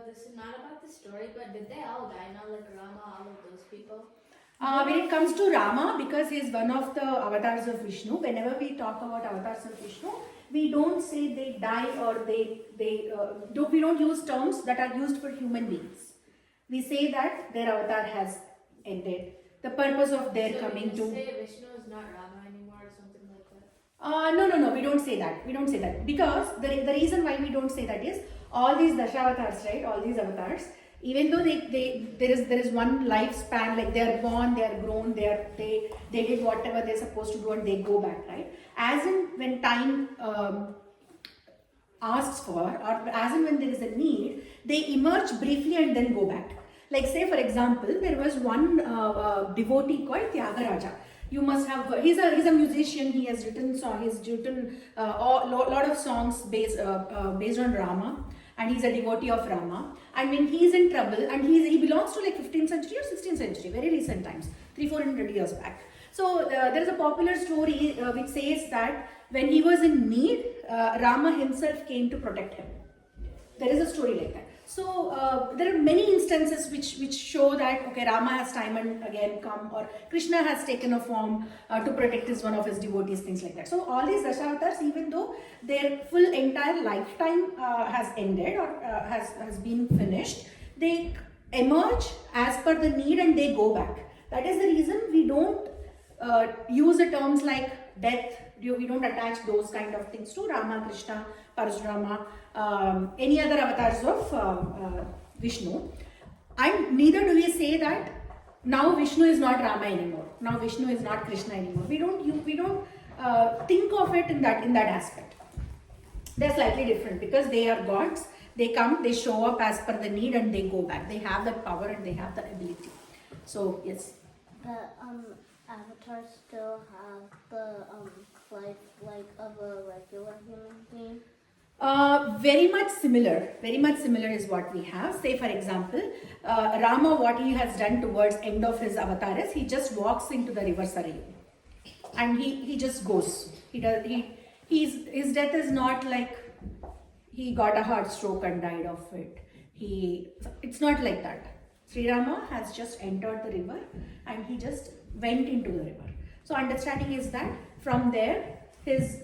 this is not about the story, but did they all die now, like Rama, all of those people? When it comes to Rama, because he is one of the avatars of Vishnu, whenever we talk about avatars of Vishnu, we don't say they die or we don't use terms that are used for human beings. We say that their avatar has ended. The purpose of their coming to... say Vishnu is not Rama anymore or something like that? No, we don't say that. We don't say that. Because the reason why we don't say that is, all these Dashavatars, right, all these avatars, even though there is one lifespan, like they are born, they are grown, they did whatever they're supposed to do and they go back, right? As in when time asks for, or as in when there is a need, they emerge briefly and then go back. Like say for example, there was one devotee called Tyagaraja. You must have, he's a musician, he has written a lot of songs based on Rama. And he's a devotee of Rama. And when he's in trouble, and he belongs to like 15th century or 16th century, very recent times, 300-400 years back. So there is a popular story which says that when he was in need, Rama himself came to protect him. There is a story like that. So there are many instances which show that, okay, Rama has time and again come, or Krishna has taken a form to protect one of his devotees, things like that. So all these Dashavatars, even though their full entire lifetime has ended or has been finished, they emerge as per the need and they go back. That is the reason we don't use the terms like death. We don't attach those kind of things to Rama, Krishna, Parashurama, any other avatars of Vishnu. And neither do we say that now Vishnu is not Rama anymore. Now Vishnu is not Krishna anymore. We don't think of it in that aspect. They're slightly different because they are gods. They come, they show up as per the need and they go back. They have that power and they have the ability. So yes. The avatars still have the life like of a regular human being? Very much similar is what we have. Say for example, Rama, what he has done towards end of his avatar is he just walks into the river Sarayu and he just goes. His death is not like he got a heart stroke and died of it. It's not like that. SriRama has just entered the river and he just went into the river. So understanding is that from there his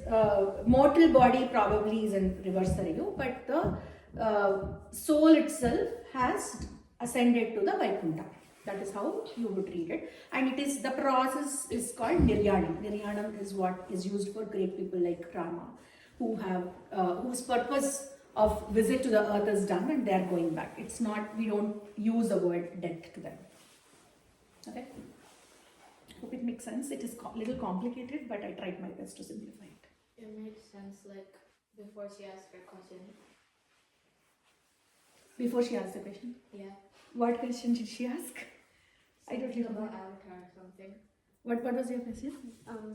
mortal body probably is in river Sarayu, but the soul itself has ascended to the Vaikuntha. That is how you would read it. And the process is called Niryanam. Niryanam is what is used for great people like Rama, whose purpose of visit to the earth is done and they are going back. It's not, we don't use the word death to them. Okay? Hope it makes sense. It is a little complicated, but I tried my best to simplify it. It makes sense, like, before she asked her question. Before she asked the question? Yeah. What question did she ask? I don't Something remember. about Avatar or something. What was your question?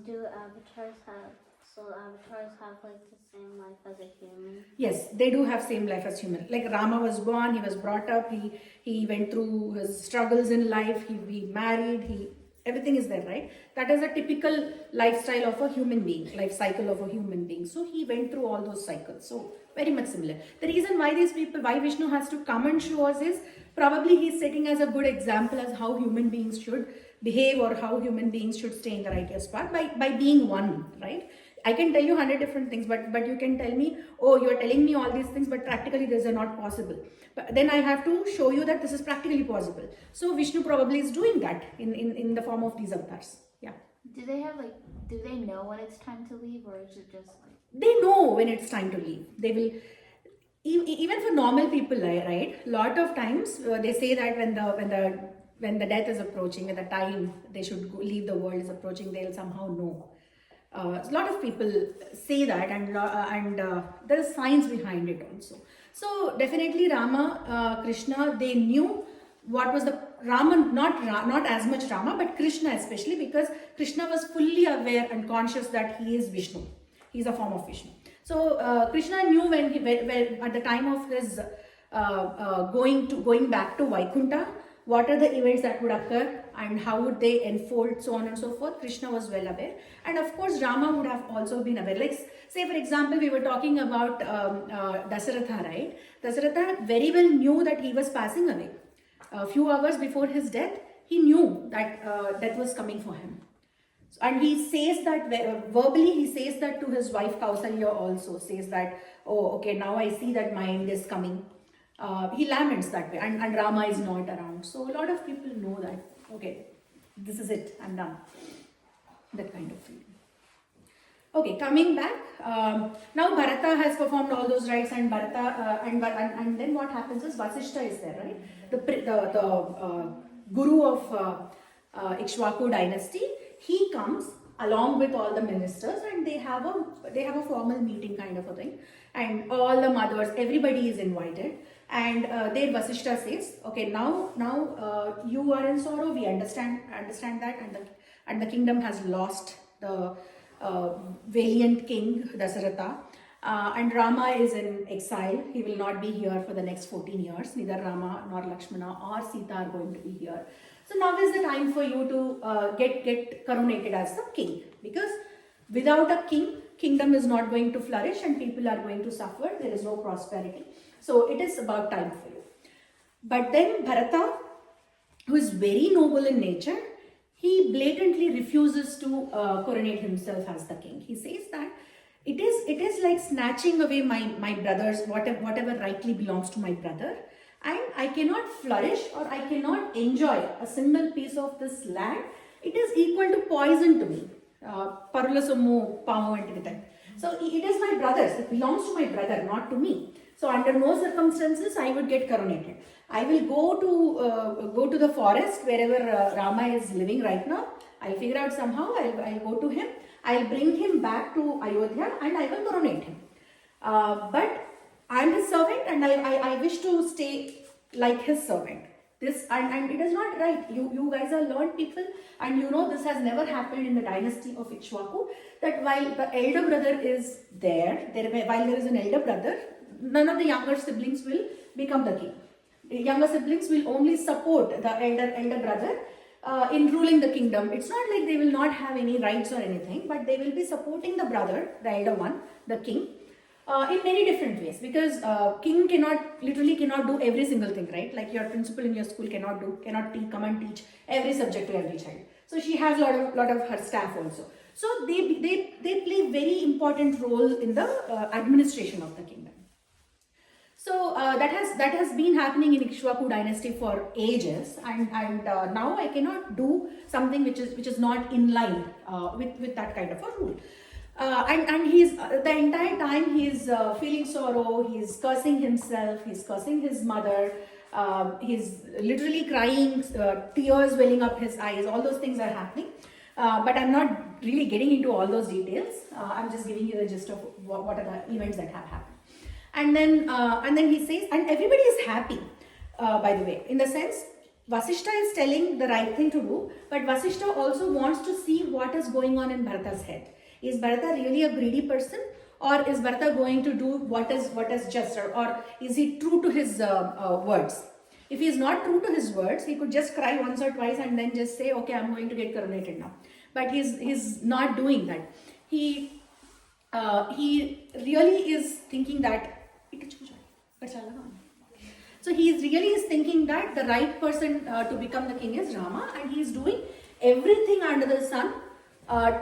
Do avatars have like the same life as a human? Yes, they do have same life as human. Like Rama was born, he was brought up, he went through his struggles in life, he married, everything is there, right? That is a typical lifestyle of a human being, life cycle of a human being. So he went through all those cycles. So very much similar. The reason why why Vishnu has to come and show us is probably he's setting as a good example as how human beings should behave or how human beings should stay in the righteous path by being one, right? I can tell you 100 different things, but you can tell me, oh, you're telling me all these things, but practically these are not possible. But then I have to show you that this is practically possible. So Vishnu probably is doing that in the form of these avatars. Yeah. Do they know when it's time to leave, or is it just like... They know when it's time to leave. They will, even for normal people, right? Lot of times they say that when the death is approaching, when the time they should leave the world is approaching, they'll somehow know. A lot of people say that, and there is science behind it also. So definitely Rama, Krishna, they knew what was the Rama, not as much Rama, but Krishna especially, because Krishna was fully aware and conscious that he is Vishnu. He is a form of Vishnu. So Krishna knew when at the time of his going back to Vaikuntha, what are the events that would occur and how would they unfold, so on and so forth. Krishna was well aware. And of course, Rama would have also been aware. Like, say for example, we were talking about Dasaratha, right? Dasaratha very well knew that he was passing away. A few hours before his death, he knew that death was coming for him. And he says that verbally, he says that to his wife Kausalya also, says that, oh, okay, now I see that my end is coming. He laments that way, and Rama is not around. So a lot of people know that, okay, this is it, I'm done. That kind of feeling. Okay, coming back, now Bharatha has performed all those rites, and Bharatha, and then what happens is Vasishtha is there, right? The guru of Ikshvaku dynasty. He comes along with all the ministers, and they have a formal meeting kind of a thing, and all the mothers, everybody is invited, and there Vasishtha says, okay, now you are in sorrow, we understand that, and the kingdom has lost the valiant king Dasaratha, and Rama is in exile. He will not be here for the next 14 years. Neither Rama nor Lakshmana or Sita are going to be here. So now is the time for you to get coronated as the king, because without a king, kingdom is not going to flourish and people are going to suffer. There is no prosperity. So it is about time for you. But then Bharata, who is very noble in nature, he blatantly refuses to coronate himself as the king. He says that it is like snatching away my brother's whatever rightly belongs to my brother. And I cannot flourish or I cannot enjoy a single piece of this land. It is equal to poison to me. So it is my brother's. It belongs to my brother, not to me. So under no circumstances I would get coronated. I will go to the forest wherever Rama is living right now. I'll figure out somehow. I'll go to him. I'll bring him back to Ayodhya and I will coronate him. But I'm his servant and I wish to stay like his servant. And it is not right. You guys are learned people, and you know this has never happened in the dynasty of Ikshvaku, that while the elder brother is while there is an elder brother, none of the younger siblings will become the king. The younger siblings will only support the elder brother in ruling the kingdom. It's not like they will not have any rights or anything, but they will be supporting the brother, the elder one, the king, in many different ways, because king literally cannot do every single thing, right? Like your principal in your school cannot come and teach every subject to every child. So she has a lot of her staff also. So they play very important role in the administration of the kingdom. So that has been happening in Ikshvaku dynasty for ages, and now I cannot do something which is not in line with that kind of a rule. And he's the entire time he's feeling sorrow, he's cursing himself, he's cursing his mother, he's literally crying, tears welling up his eyes, all those things are happening. But I'm not really getting into all those details. I'm just giving you the gist of what are the events that have happened. And then he says, and everybody is happy, by the way, in the sense Vasishtha is telling the right thing to do, but Vasishtha also wants to see what is going on in Bharata's head. Is Bharata really a greedy person, or is Bharata going to do what is just, or is he true to his words? If he is not true to his words, he could just cry once or twice and then just say, okay, I'm going to get coronated now. But he's not doing that. He really is thinking that. So he really is thinking that the right person to become the king is Rama, and he is doing everything under the sun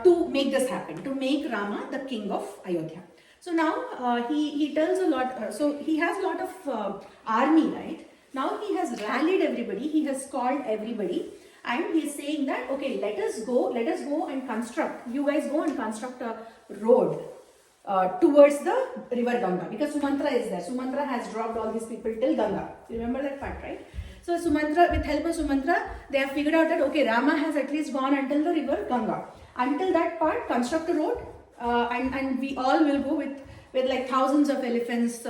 to make this happen, to make Rama the king of Ayodhya. So now he tells a lot, so he has a lot of army, right? Now he has rallied everybody, he has called everybody, and he is saying that, okay, let us go and construct, you guys go and construct a road towards the river Ganga, because Sumantra is there. Sumantra has dropped all these people till Ganga. You remember that part, right? So Sumantra, with help of Sumantra, they have figured out that, okay, Rama has at least gone until the river Ganga. Until that part, construct a road, and we all will go with like thousands of elephants,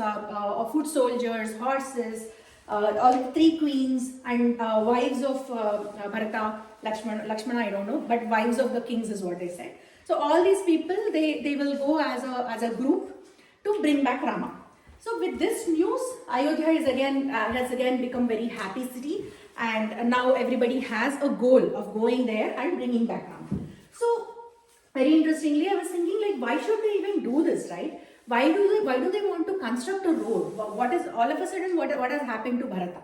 foot soldiers, horses, all the three queens and wives of Bharata, Lakshmana, I don't know, but wives of the kings is what they said. So all these people, they will go as a group to bring back Rama. So with this news, Ayodhya is has again become very happy city, and now everybody has a goal of going there and bringing back Ram. So very interestingly, I was thinking like, why should they even do this, right? Why do they want to construct a road? What is all of a sudden what has happened to Bharatha?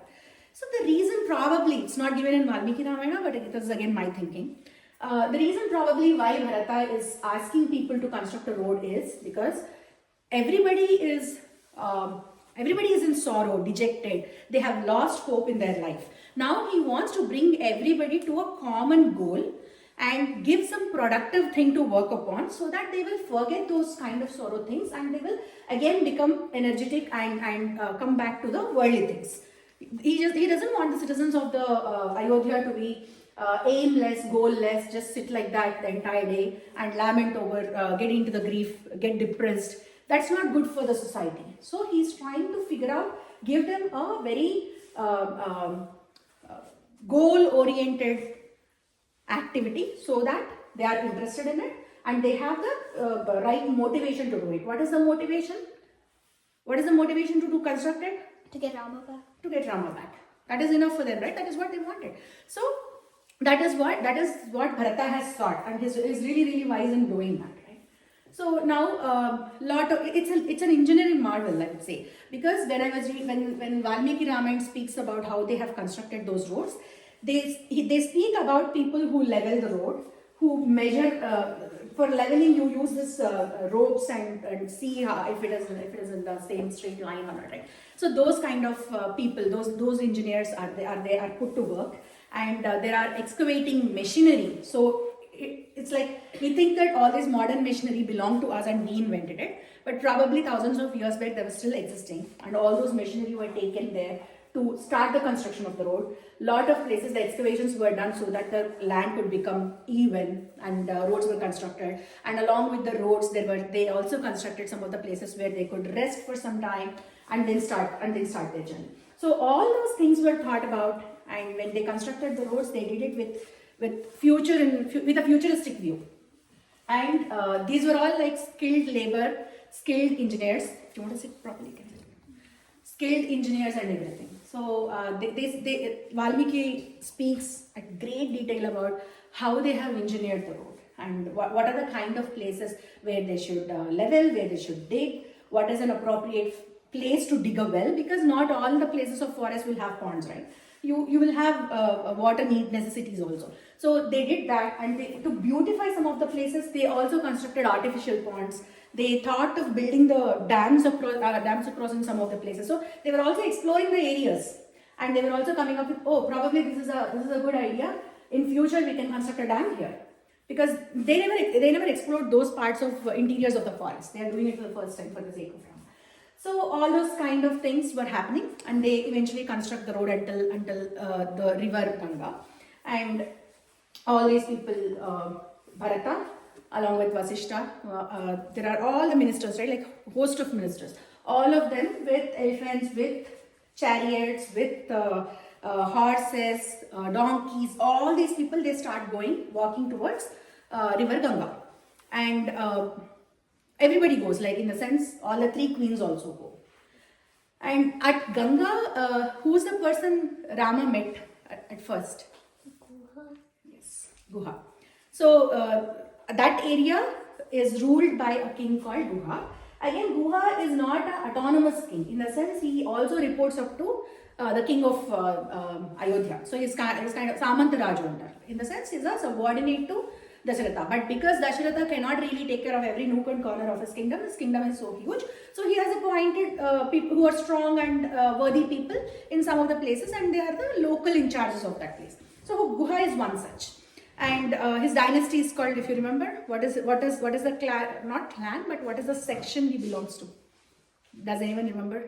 So the reason probably, it's not given in Valmiki Ramayana, but it is again my thinking. The reason probably why Bharatha is asking people to construct a road is because everybody is in sorrow, dejected. They have lost hope in their life. Now he wants to bring everybody to a common goal and give some productive thing to work upon, so that they will forget those kind of sorrow things and they will again become energetic and come back to the worldly things. He doesn't want the citizens of the Ayodhya to be aimless, goalless, just sit like that the entire day and lament over, get into the grief, get depressed. That's not good for the society. So he's trying to figure out, give them a very goal-oriented activity so that they are interested in it and they have the right motivation to do it. What is the motivation? What is the motivation to construct it? To get Rama back. To get Rama back. That is enough for them, right? That is what they wanted. So that is what Bharatha has thought, and is really wise in doing that, right? So now it's an engineering marvel, I would say, because when I was when Valmiki Ramayana speaks about how they have constructed those roads, they speak about people who level the road, who measure for leveling. You use this ropes and see how, if it is in the same straight line or not, right? So those kind of people, those engineers are put to work, and there are excavating machinery. So it's like we think that all this modern machinery belonged to us and we invented it, but probably thousands of years back they were still existing, and all those machinery were taken there to start the construction of the road. Lot of places the excavations were done so that the land could become even, and roads were constructed. And along with the roads, they also constructed some of the places where they could rest for some time and then start their journey. So all those things were thought about, and when they constructed the roads, they did it with a futuristic view. And these were all like skilled labor, skilled engineers. If you want to sit properly, you can sit. Skilled engineers and everything. So Valmiki speaks at great detail about how they have engineered the road and what are the kind of places where they should level, where they should dig, what is an appropriate place to dig a well, because not all the places of forest will have ponds, right? You will have water necessities also. So they did that, and to beautify some of the places, they also constructed artificial ponds. They thought of building the dams across in some of the places. So they were also exploring the areas, and they were also coming up with, oh, probably this is a good idea. In future, we can construct a dam here, because they never explored those parts of interiors of the forest. They are doing it for the first time for the sake of Rama. So all those kind of things were happening, and they eventually construct the road until the river Ganga, and all these people, Bharatha, along with Vasishta, there are all the ministers, right? Like host of ministers, all of them with elephants, with chariots, with horses, donkeys. All these people, they start walking towards river Ganga, and everybody goes. Like in the sense, all the three queens also go. And at Ganga, who's the person Rama met at first? Guha. Yes, Guha. So that area is ruled by a king called Guha. Again, Guha is not an autonomous king. In the sense, he also reports up to the king of Ayodhya. So he's kind of Samanta Rajvandar. In the sense, he's a subordinate to Dasharatha. But because Dasharatha cannot really take care of every nook and corner of his kingdom is so huge. So he has appointed people who are strong and worthy people in some of the places, and they are the local in charges of that place. So Guha is one such. And his dynasty is called, if you remember, what is the clan, not clan, but what is the section he belongs to? Does anyone remember?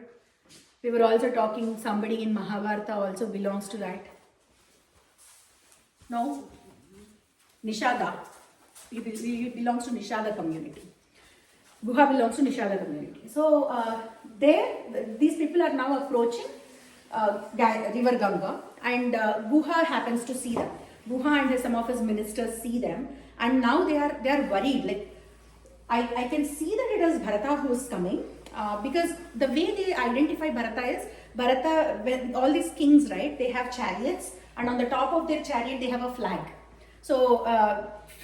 We were also talking, somebody in Mahabharata also belongs to that. No? Nishada. He belongs to Nishada community. Guha belongs to Nishada community. So these people are now approaching river Ganga, and Guha happens to see them. Guha and some of his ministers see them, and now they are worried. Like I can see that it is Bharatha who is coming, Because the way they identify Bharatha is, Bharatha, when all these kings, right, they have chariots, and on the top of their chariot they have a flag. So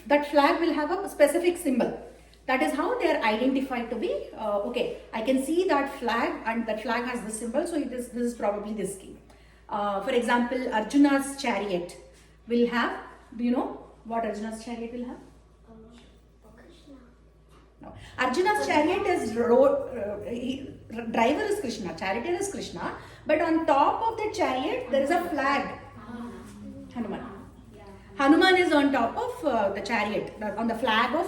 that flag will have a specific symbol. That is how they are identified to be, okay, I can see that flag and that flag has this symbol, so this is probably this king. For example, Arjuna's chariot will have, do you know what Arjuna's chariot will have? No. Arjuna's chariot is driver is Krishna, charioteer is Krishna, but on top of the chariot there is a flag, Hanuman. Hanuman is on top of the chariot, on the flag of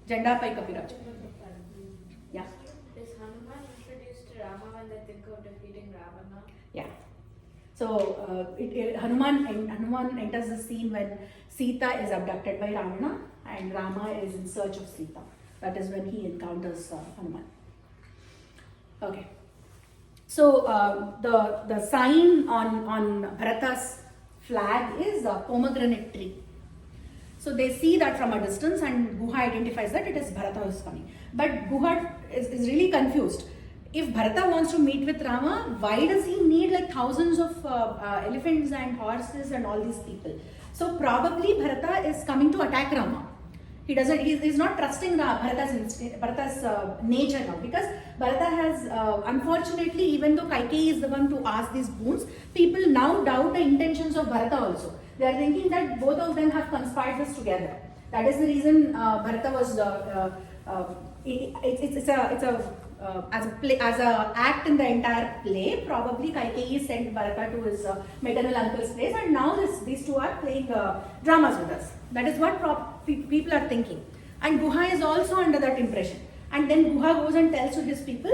Janda Pai Kapiraj. Yeah. Is Hanuman introduced to Rama when they think of defeating Ravana? Yeah. So Hanuman enters the scene when Sita is abducted by Ravana and Rama is in search of Sita. That is when he encounters Hanuman. Okay. So the sign on Bharatha's flag is a pomegranate tree. So they see that from a distance and Guha identifies that it is Bharatha who is coming. But Guha is really confused. If Bharatha wants to meet with Rama, why does he need like thousands of elephants and horses and all these people? So probably Bharatha is coming to attack Rama. He's not trusting Bharata's nature now, because Bharata has, unfortunately, even though Kaikeyi is the one to ask these boons, people now doubt the intentions of Bharata also. They are thinking that both of them have conspired this together. That is the reason Bharata was, as a act in the entire play, probably Kaikeyi sent Bharata to his maternal uncle's place, and now these two are playing dramas with us. That is what people are thinking. And Guha is also under that impression. And then Guha goes and tells to his people,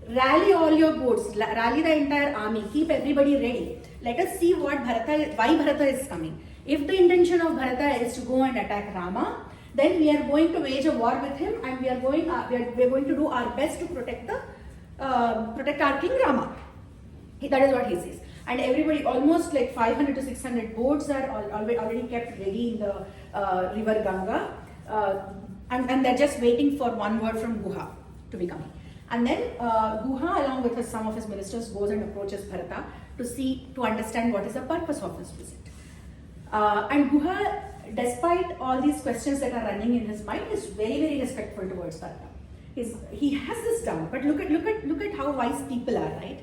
rally all your boats, rally the entire army, keep everybody ready. Let us see why Bharata is coming. If the intention of Bharata is to go and attack Rama, then we are going to wage a war with him, and we are going to do our best to protect our king Rama. That is what he says. And everybody, almost like 500 to 600 boats are already kept ready in the river Ganga, and they're just waiting for one word from Guha to be coming. And then Guha, along with some of his ministers, goes and approaches Bharata to understand what is the purpose of his visit. And Guha, despite all these questions that are running in his mind, is very, very respectful towards Bharata. He has this down, but look at how wise people are, right?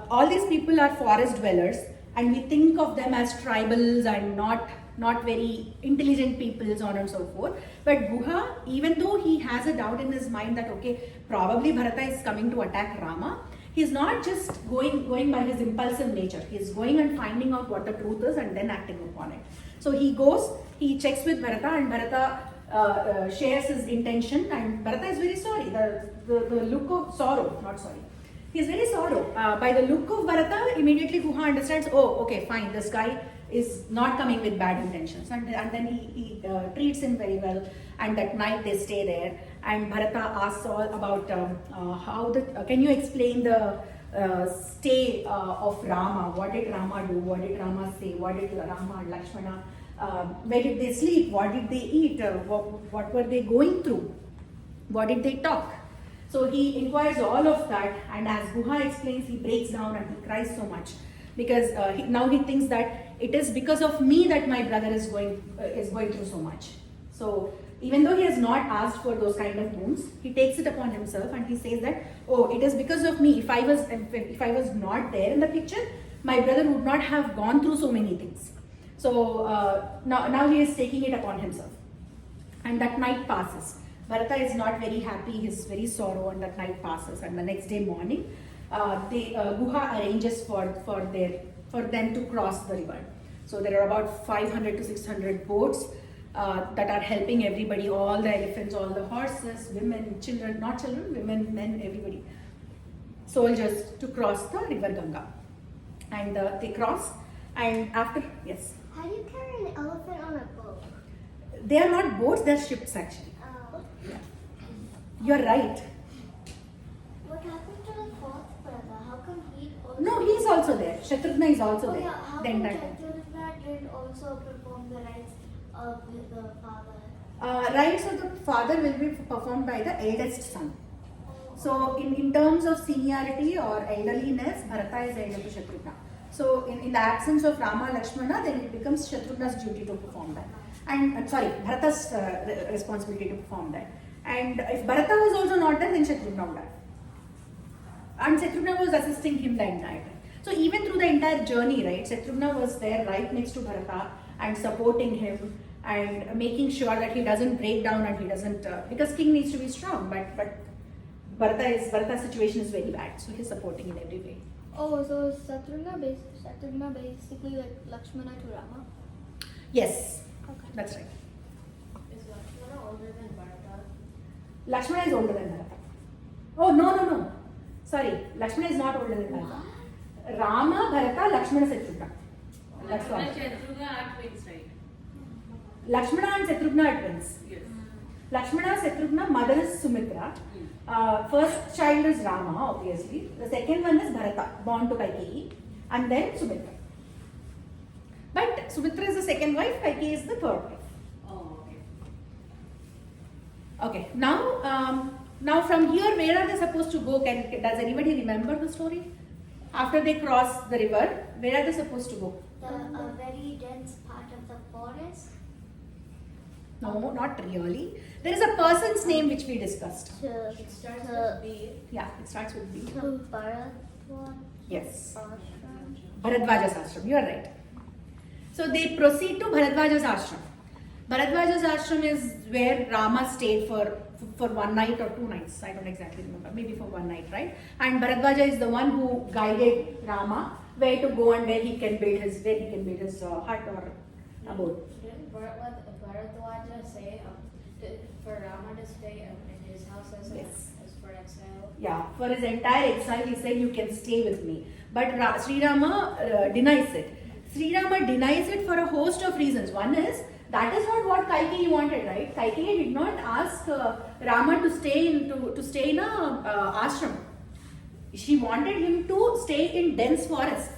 All these people are forest dwellers, and we think of them as tribals and not very intelligent people, so on and so forth. But Guha, even though he has a doubt in his mind that okay, probably Bharata is coming to attack Rama, he's not just going by his impulsive nature. He's going and finding out what the truth is and then acting upon it. So he goes, he checks with Bharata, and Bharata shares his intention, and Bharata is very sorry. The look of sorrow, not sorry. He is very sorrow. By the look of Bharata, immediately Guha understands, oh, okay, fine, this guy is not coming with bad intentions. And then he treats him very well, and that night they stay there. And Bharata asks all about can you explain the stay of Rama? What did Rama do? What did Rama say? What did Rama and Lakshmana, where did they sleep? What did they eat? What were they going through? What did they talk? So he inquires all of that, and as Guha explains, he breaks down and he cries so much, because now he thinks that it is because of me that my brother is going through so much. So even though he has not asked for those kind of boons, he takes it upon himself and he says that, oh, it is because of me. If I was not there in the picture, my brother would not have gone through so many things. So now he is taking it upon himself. And that night passes. Bharata is not very happy, he is very sorrow, and that night passes. And the next day morning, Guha arranges for them to cross the river. So there are about 500 to 600 boats that are helping everybody, all the elephants, all the horses, women, children, not children, women, men, everybody, soldiers, to cross the river Ganga. And they cross, and after, yes? How do you carry an elephant on a boat? They are not boats, they are ships actually. Yeah. You are right. What happened to the fourth brother? How come he also... No, he is also there. Shatrugna is also there. Yeah, how The come entire time. Shatrugna did also perform the rites of the father? Rites of the father will be performed by the eldest son. So in terms of seniority or elderliness, Bharata is elder to Shatrugna. So in the absence of Rama, Lakshmana, then it becomes Shatrugna's duty to perform that. And Bharata's responsibility to perform that. And if Bharata was also not there, then Shatrugna would have. And Shatrugna was assisting him the entire time. So even through the entire journey, right, Shatrugna was there right next to Bharata and supporting him and making sure that he doesn't break down and he doesn't, because king needs to be strong, but Bharata's situation is very bad, so he's supporting in every way. Oh, so Shatrugna basically like Lakshmana to Rama? Yes, Okay. that's right. Is Lakshmana older than Bharatha? Lakshmana is older than Bharata. Oh, no. Sorry, Lakshmana is not older than Bharata. Rama, Bharata, Lakshmana, Shatrugna. That's why. Shatrugna are twins, right? Lakshmana and Shatrugna are twins. Yes. Lakshmana, Shatrugna, mother is Sumitra. First child is Rama, obviously. The second one is Bharata, born to Kaikeyi, and then Sumitra. But Sumitra is the second wife, Kaikeyi is the third wife. Oh, okay. Okay, now from here, where are they supposed to go? Does anybody remember the story? After they cross the river, where are they supposed to go? A very dense part of the forest. No, not really. There is a person's name which we discussed. It starts with B. Yeah, it starts with B. To Bharadwaja. Yes. Ashram. Bharadwaja's ashram, you are right. So they proceed to Bharadwaja's ashram. Bharadwaja's ashram is where Rama stayed for 1 night or 2 nights. I don't exactly remember. Maybe for 1 night, right? And Bharadwaja is the one who guided Rama where to go and where he can build his hut or abode. Didn't Bharadwaja say for Rama to stay in his house as for exile? Yeah, for his entire exile, he said, you can stay with me. But SriRama denies it. SriRama denies it for a host of reasons. One is, that is not what Kaikeyi wanted, right? Kaikeyi did not ask Rama to stay in a ashram. She wanted him to stay in dense forest.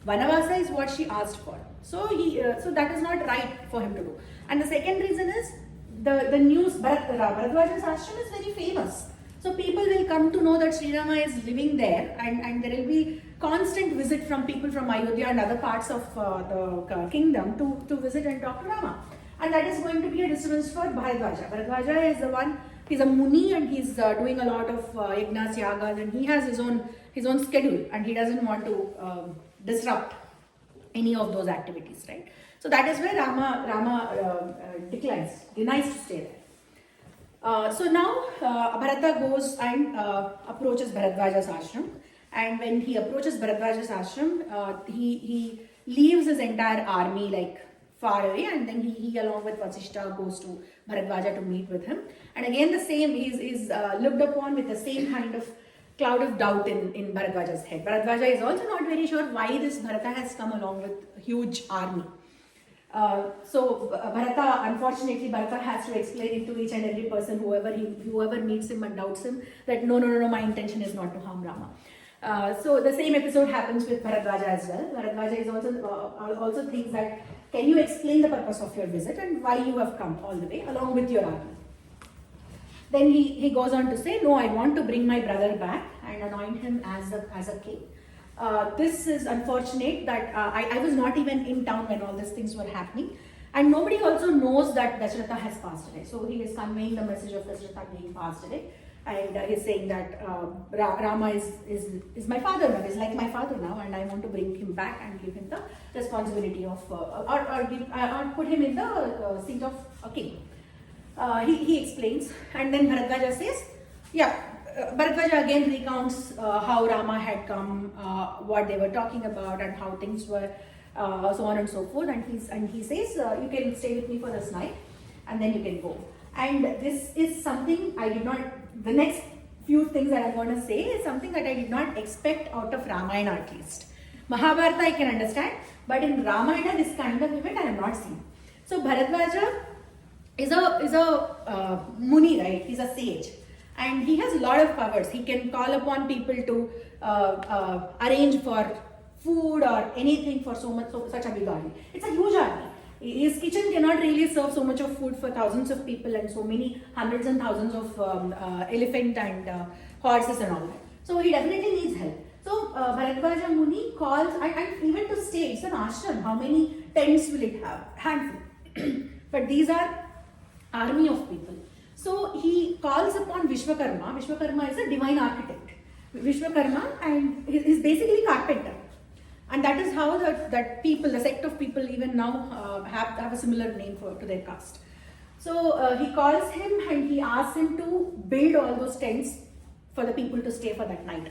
Vanavasa is what she asked for. So that is not right for him to do. And the second reason is the news. Bharadwaja's ashram is very famous. So people will come to know that SriRama is living there, and there will be constant visit from people from Ayodhya and other parts of the kingdom to visit and talk to Rama. And that is going to be a disturbance for Bharadwaja. Bharadwaja is the one, he's a muni and he's doing a lot of yagnas, yagas, and he has his own schedule and he doesn't want to disrupt any of those activities, right? So that is where Rama denies to stay there. So now Bharata goes and approaches Bharadwaja's ashram, and when he approaches Bharadwaja's ashram, he leaves his entire army like far away, and then he along with Vasishta goes to Bharadwaja to meet with him. And again the same, he's looked upon with the same kind of cloud of doubt in Bharadwaja's head. Bharadwaja is also not very sure why this Bharata has come along with a huge army. So unfortunately Bharata has to explain it to each and every person, whoever meets him and doubts him, that no, my intention is not to harm Rama. So the same episode happens with Bharadwaja as well. Bharadwaja is also thinks that, can you explain the purpose of your visit and why you have come all the way along with your army? Then he goes on to say, no, I want to bring my brother back and anoint him as a king. This is unfortunate that I was not even in town when all these things were happening, and nobody also knows that Dashratha has passed away. So he is conveying the message of Dashratha being passed away, and he's saying that Rama is my father now, is like my father now, and I want to bring him back and give him the responsibility of or put him in the seat of a king. He explains, and then Bharadwaja says, Bharadwaja again recounts how Rama had come, what they were talking about, and how things were, so on and so forth. And he says, you can stay with me for this night, and then you can go. And this is something I did not. The next few things that I'm going to say is something that I did not expect out of Ramayana at least. Mahabharata I can understand, but in Ramayana this kind of event I have not seen. So Bharadwaja is a muni, right? He's a sage, and he has a lot of powers. He can call upon people to arrange for food or anything for such a big army. It's a huge army. His kitchen cannot really serve so much of food for thousands of people and so many hundreds and thousands of elephant and horses and all that. So he definitely needs help. So Bharadwaja Muni calls, and even to stay, it's an ashram. How many tents will it have? Handful. But these are army of people. So he calls upon Vishwakarma. Vishwakarma is a divine architect. Vishwakarma, and he's basically carpenter. And that is how that people, the sect of people even now have a similar name to their caste. So he calls him and he asks him to build all those tents for the people to stay for that night.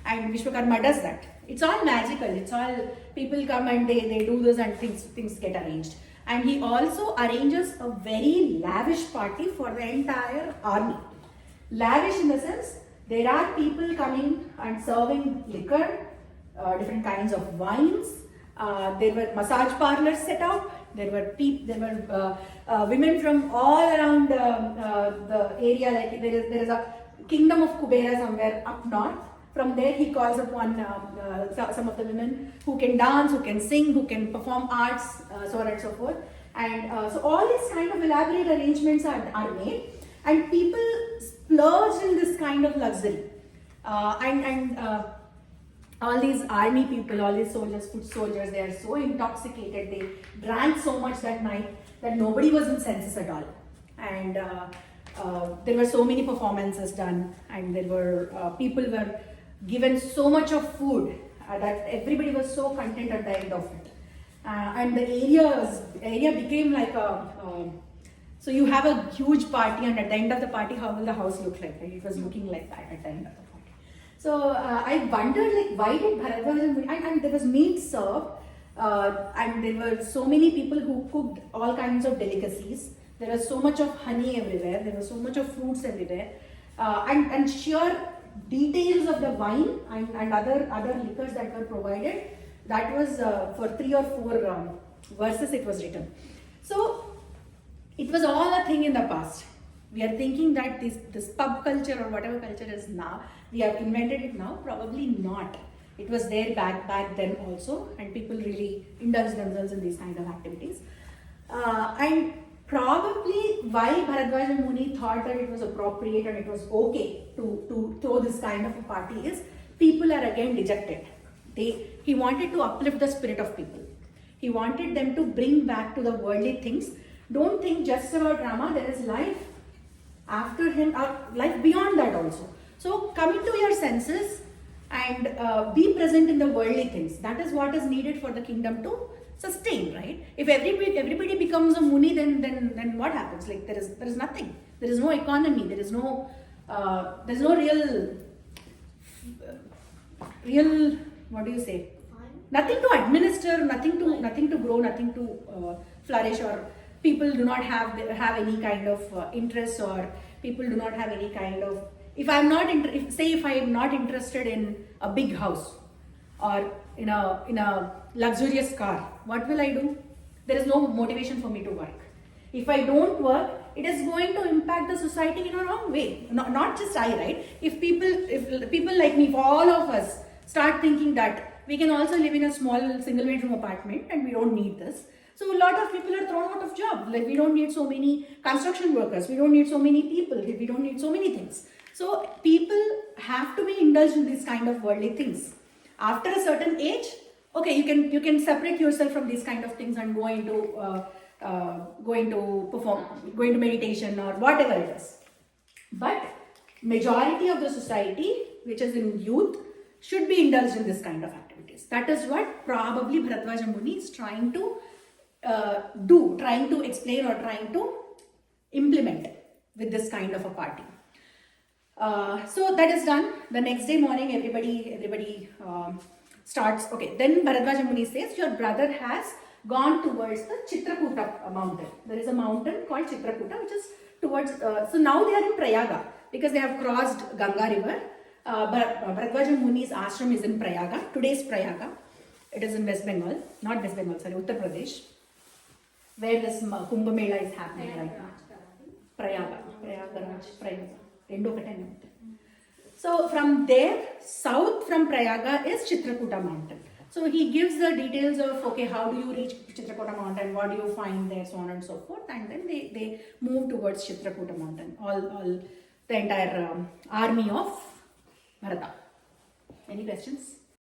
And Vishwakarma does that. It's all magical. It's all people come and they do this and things get arranged. And he also arranges a very lavish party for the entire army. Lavish in the sense, there are people coming and serving liquor, different kinds of wines. There were massage parlors set up. There were women from all around the area. Like there is a kingdom of Kubera somewhere up north. From there, he calls upon some of the women who can dance, who can sing, who can perform arts, so on and so forth. And so all these kind of elaborate arrangements are made, and people splurge in this kind of luxury. All these army people, all these soldiers, foot soldiers, they are so intoxicated. They drank so much that night that nobody was in senses at all. And there were so many performances done, and there were people were given so much of food that everybody was so content at the end of it. And the area became like so you have a huge party, and at the end of the party, how will the house look like? It was looking like that at the end of the party. So I wondered, like, why did Bharadwaja, and there was meat served, and there were so many people who cooked all kinds of delicacies. There was so much of honey everywhere. There was so much of fruits everywhere, and sheer details of the wine and other liquors that were provided. That was for 3 or 4 verses it was written. So it was all a thing in the past. We are thinking that this pub culture or whatever culture is now, we have invented it now. Probably not. It was there back then also, and people really indulge themselves in these kind of activities. And probably why Bharadwaja Muni thought that it was appropriate and it was okay to throw this kind of a party is people are again dejected. He wanted to uplift the spirit of people. He wanted them to bring back to the worldly things. Don't think just about Rama, there is life after him, life beyond that also. So come into your senses and be present in the worldly things. That is what is needed for the kingdom to sustain, right? If everybody becomes a muni, then what happens? Like there is nothing. There is no economy. There is no real what do you say? Nothing to administer, nothing to grow, nothing to flourish, or people do not have any kind of interest, or people do not have any kind of. If I am not interested in a big house or in a luxurious car, what will I do? There is no motivation for me to work. If I don't work, it is going to impact the society in a wrong way. Not just I, right? If people like me, for all of us, start thinking that we can also live in a small single bedroom apartment and we don't need this. So a lot of people are thrown out of job. Like we don't need so many construction workers. We don't need so many people. We don't need so many things. So people have to be indulged in these kind of worldly things. After a certain age, okay, you can separate yourself from these kind of things and go into meditation or whatever it is. But majority of the society, which is in youth, should be indulged in this kind of activities. That is what probably Bharadwaja Muni is trying to trying to explain or trying to implement with this kind of a party. So that is done. The next day morning, everybody starts. Okay, then Bharadwaja Muni says, your brother has gone towards the Chitrakoota mountain. There is a mountain called Chitrakoota, which is towards. So now they are in Prayaga because they have crossed Ganga river. Bharadwaja Muni's ashram is in Prayaga. Today's Prayaga. It is in West Bengal, not West Bengal, sorry, Uttar Pradesh, where this Kumbh Mela is happening right now. Prayaga. So from there, south from Prayaga is Chitrakoota mountain. So he gives the details of, okay, how do you reach Chitrakoota mountain, what do you find there, so on and so forth, and then they move towards Chitrakoota mountain. All the entire army of Bharatha. Any questions?